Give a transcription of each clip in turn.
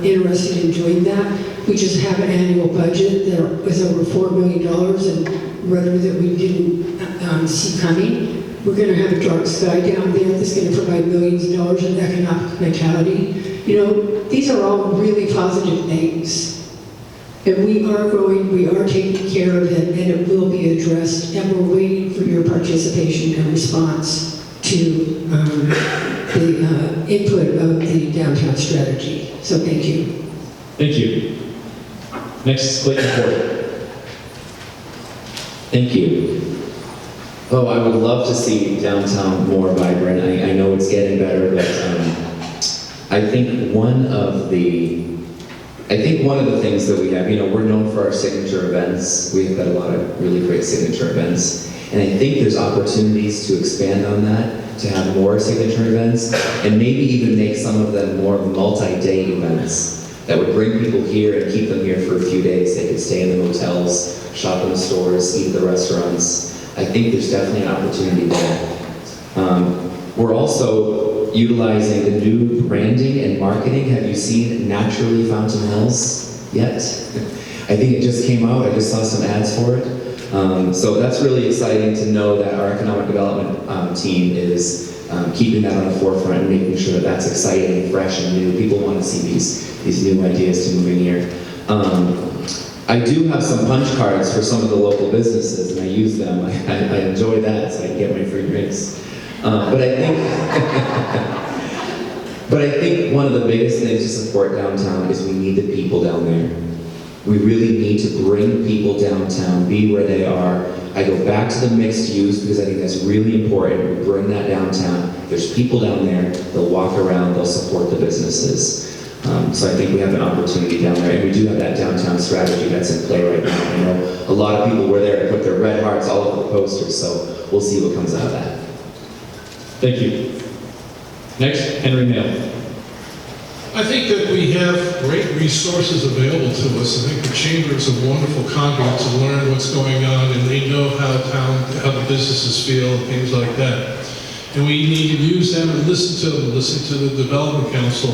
interested in doing that. We just have an annual budget that is over $4 million in revenue that we didn't see coming. We're going to have a dark sky down there that's going to provide millions of dollars in economic vitality. You know, these are all really positive things. And we are taking care of it, and it will be addressed, and we're waiting for your participation and response to the input of the downtown strategy. So thank you. Thank you. Next, Clayton Ford. Thank you. Oh, I would love to see downtown more vibrant. I know it's getting better, but I think one of the things that we have, you know, we're known for our signature events. We've got a lot of really great signature events. And I think there's opportunities to expand on that, to have more signature events, and maybe even make some of them more multi-day events that would bring people here and keep them here for a few days. They could stay in the hotels, shop in the stores, eat at the restaurants. I think there's definitely an opportunity there. We're also utilizing the new branding and marketing. Have you seen Naturally Fountain Hills yet? I think it just came out. I just saw some ads for it. So that's really exciting to know that our economic development team is keeping that on the forefront and making sure that that's exciting and fresh and new. People want to see these new ideas to moving here. I do have some punch cards for some of the local businesses, and I use them. I enjoy that, so I can get my free drinks. But I think one of the biggest things to support downtown is we need the people down there. We really need to bring people downtown, be where they are. I go back to the mixed use because I think that's really important. We bring that downtown. There's people down there, they'll walk around, they'll support the businesses. So I think we have an opportunity down there, and we do have that downtown strategy that's in play right now. I know a lot of people were there to put their red hearts all over the posters, so we'll see what comes out of that. Thank you. Next, Henry Mail. I think that we have great resources available to us. I think the Chamber is a wonderful conduit to learn what's going on, and they know how the businesses feel and things like that. And we need to use them and listen to them, listen to the Development Council.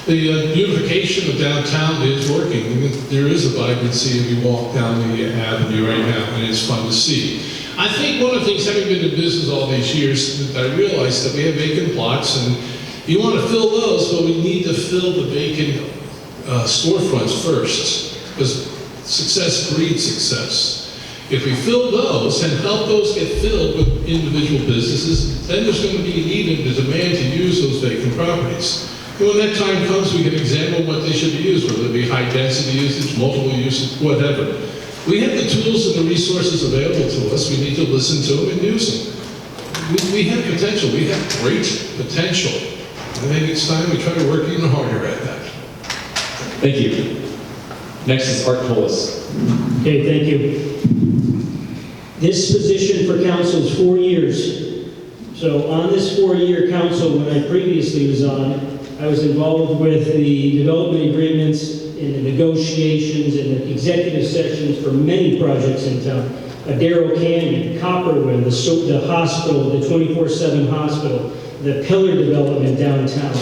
The beautification of downtown is working. There is a vibrancy if you walk down the avenue right now, and it's fun to see. I think one of the things, having been in business all these years, that I realized that we have vacant plots, and you want to fill those, but we need to fill the vacant storefronts first, because success breeds success. If we fill those and help those get filled with individual businesses, then there's going to be a need and a demand to use those vacant properties. And when that time comes, we can examine what they should be used, whether it be high density usage, multiple usage, whatever. We have the tools and the resources available to us. We need to listen to them and use them. We have potential. We have great potential. I think it's time we try to work even harder at that. Thank you. Next is Art Tolis. Okay, thank you. This position for council is 4 years. So on this 4-year council, when I previously was on, I was involved with the development agreements and the negotiations and the executive sessions for many projects in town. Darrow Canyon, Copperwood, the hospital, the 24/7 hospital, the pillar development downtown,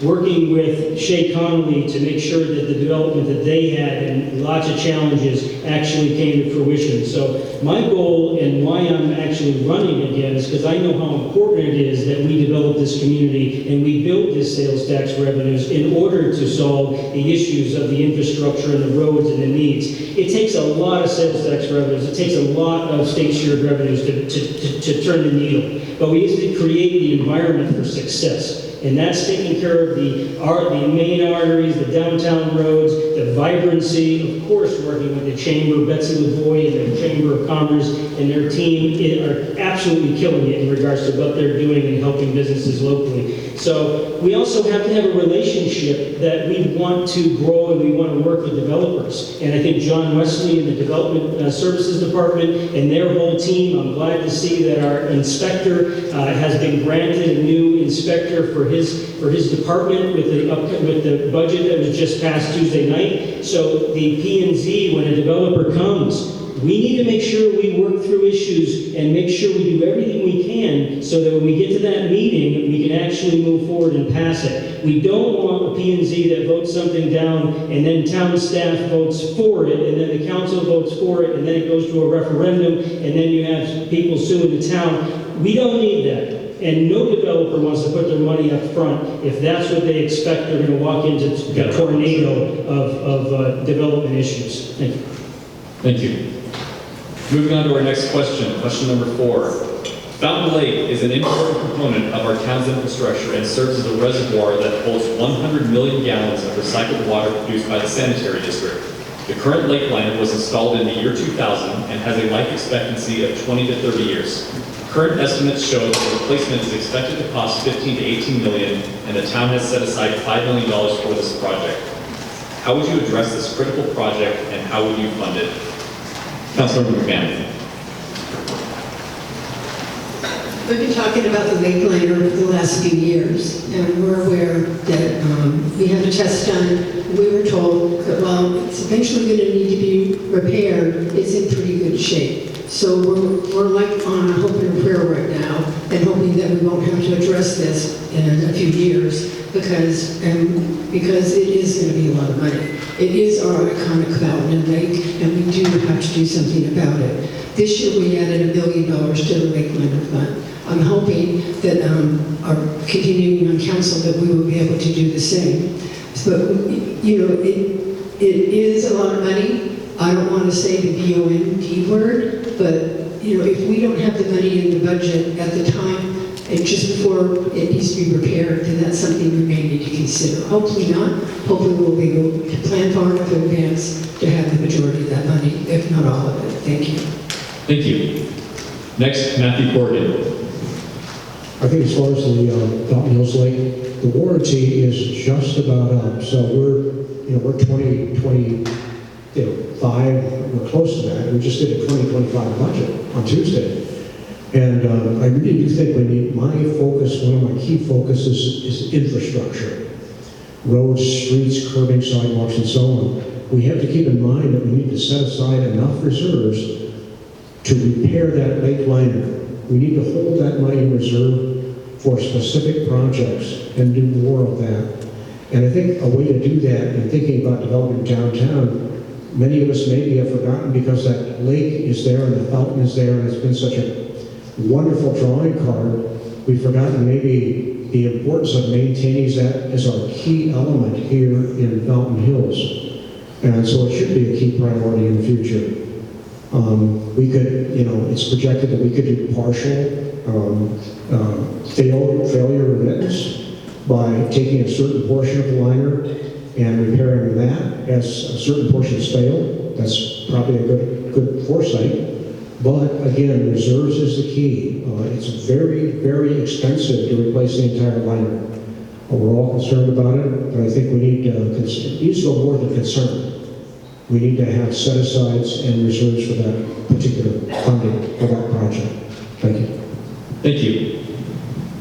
working with Shea Connolly to make sure that the development that they had and lots of challenges actually came to fruition. So my goal and why I'm actually running again is because I know how important it is that we develop this community and we build this sales tax revenues in order to solve the issues of the infrastructure and the roads and the needs. It takes a lot of sales tax revenues. It takes a lot of state shared revenues to turn the needle. But we need to create the environment for success. And that's taking care of the main arteries, the downtown roads, the vibrancy, of course working with the Chamber, Betsy Lavoie and the Chamber of Commerce and their team are absolutely killing it in regards to what they're doing and helping businesses locally. So we also have to have a relationship that we want to grow and we want to work with developers. And I think John Wesley and the Development Services Department and their whole team, I'm glad to see that our inspector has been granted a new inspector for his department with the budget that was just passed Tuesday night. So the P&Z, when a developer comes, We need to make sure we work through issues and make sure we do everything we can so that when we get to that meeting, we can actually move forward and pass it. We don't want a P&Z that votes something down and then town staff votes for it, and then the council votes for it, and then it goes to a referendum, and then you have people suing the town. We don't need that. And no developer wants to put their money up front if that's what they expect they're going to walk into a tornado of development issues. Thank you. Thank you. Moving on to our next question, question number 4. Fountain Lake is an important component of our town's infrastructure and serves as a reservoir that holds 100 million gallons of recycled water produced by the sanitary district. The current lake liner was installed in the year 2000 and has a life expectancy of 20 to 30 years. Current estimates show that the replacement is expected to cost 15 to 18 million, and the town has set aside $5 million for this project. How would you address this critical project, and how would you fund it? Councilmember McMahon. We've been talking about the lake liner for the last few years, and we're aware that we had a test done. We were told that while it's eventually going to need to be repaired, it's in pretty good shape. So we're like on a hope and a prayer right now, and hoping that we won't have to address this in a few years, because it is going to be a lot of money. It is our iconic fountain and lake, and we do have to do something about it. This year we added $1 billion to the lake liner fund. I'm hoping that our continuing on council that we will be able to do the same. But you know, it is a lot of money. I don't want to say the BOND word, but you know, if we don't have the money in the budget at the time, and just before it needs to be repaired, then that's something we may need to consider. Hopefully not. Hopefully we'll be able to plan far enough in advance to have the majority of that money, if not all of it. Thank you. Thank you. Next, Matthew Corrigan. I think as far as the Fountain Hills Lake, the warranty is just about up. So we're 2025, we're close to that. We just did a 2025 budget on Tuesday. And I really do think we need, my focus, one of my key focuses is infrastructure. Roads, streets, curbing, sidewalks, and so on. We have to keep in mind that we need to set aside enough reserves to repair that lake liner. We need to hold that money in reserve for specific projects and do more of that. And I think a way to do that, in thinking about developing downtown, many of us maybe have forgotten because that lake is there and the fountain is there and it's been such a wonderful drawing card, we've forgotten maybe the importance of maintaining that as our key element here in Fountain Hills. And so it should be a key priority in the future. We could, it's projected that we could do partial failure remittance by taking a certain portion of the liner and repairing that as a certain portions fail. That's probably a good foresight. But again, reserves is the key. It's very, very expensive to replace the entire liner. We're all concerned about it, but I think we need it needs to go more than concern. We need to have set-asides and reserves for that particular funding for that project. Thank you. Thank you.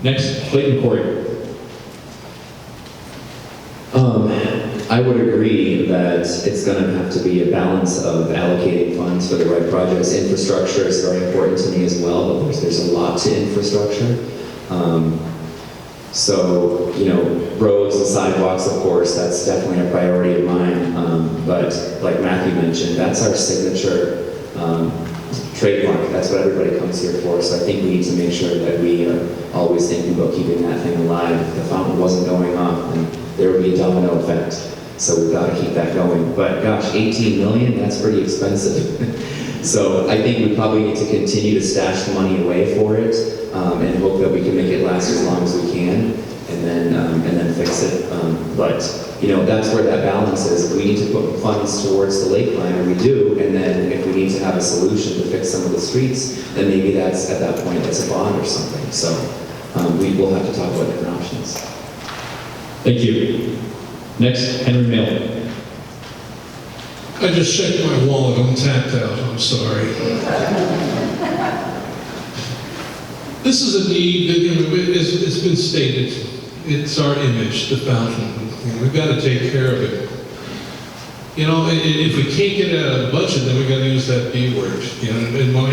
Next, Clayton Corey. I would agree that it's going to have to be a balance of allocating funds for the right projects. Infrastructure is very important to me as well, but there's a lot to infrastructure. So, roads and sidewalks, of course, that's definitely a priority of mine. But like Matthew mentioned, that's our signature trademark. That's what everybody comes here for. So I think we need to make sure that we are always thinking about keeping that thing alive. If the fountain wasn't going off, then there would be a domino effect. So we've got to keep that going. But gosh, 18 million, that's pretty expensive. So I think we probably need to continue to stash the money away for it and hope that we can make it last as long as we can and then fix it. But that's where that balance is. If we need to put funds towards the lake liner, we do. And then if we need to have a solution to fix some of the streets, then maybe that's at that point that's a bond or something. So we will have to talk about different options. Thank you. Next, Henry Mail. I just checked my wallet, I'm tapped out, I'm sorry. This is a need that, it's been stated, it's our image, the fountain. We've got to take care of it. you know, if we can't get it out of the budget, then we gotta use that B word, you know, and when I